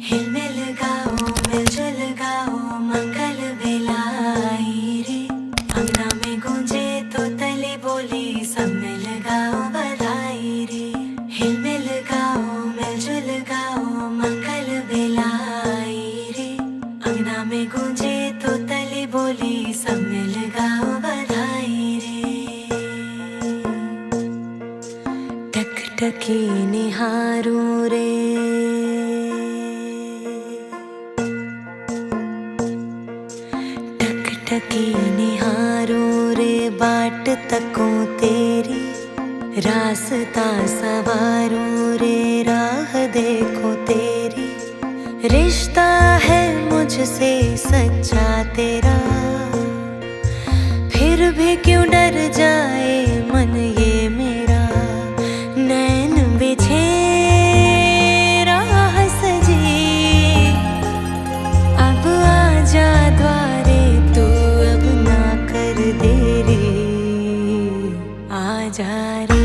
हिलमिल गाओ मिलजुल गाओ मंगल बेलाई रे। अंगना में गूंजे तो तले बोली सब मिल गाओ बधाई रे। हिलमिल गाओ मिलजुल गाओ मंगल बेलाई रे। अंगना में गूंजे तो तले बोली सब मिल गाओ बधाई रे। टकटकी निहारूं रे टकी निहारूं रे बाट तकों तेरी। रास्ता सवारूं रे राह देखो तेरी। रिश्ता है मुझसे सच्चा तेरा फिर भी क्यों डर जाए मन ये मेरा। नैन बिछे राह सजी अब आजा द्वारे देरी। आजा रे।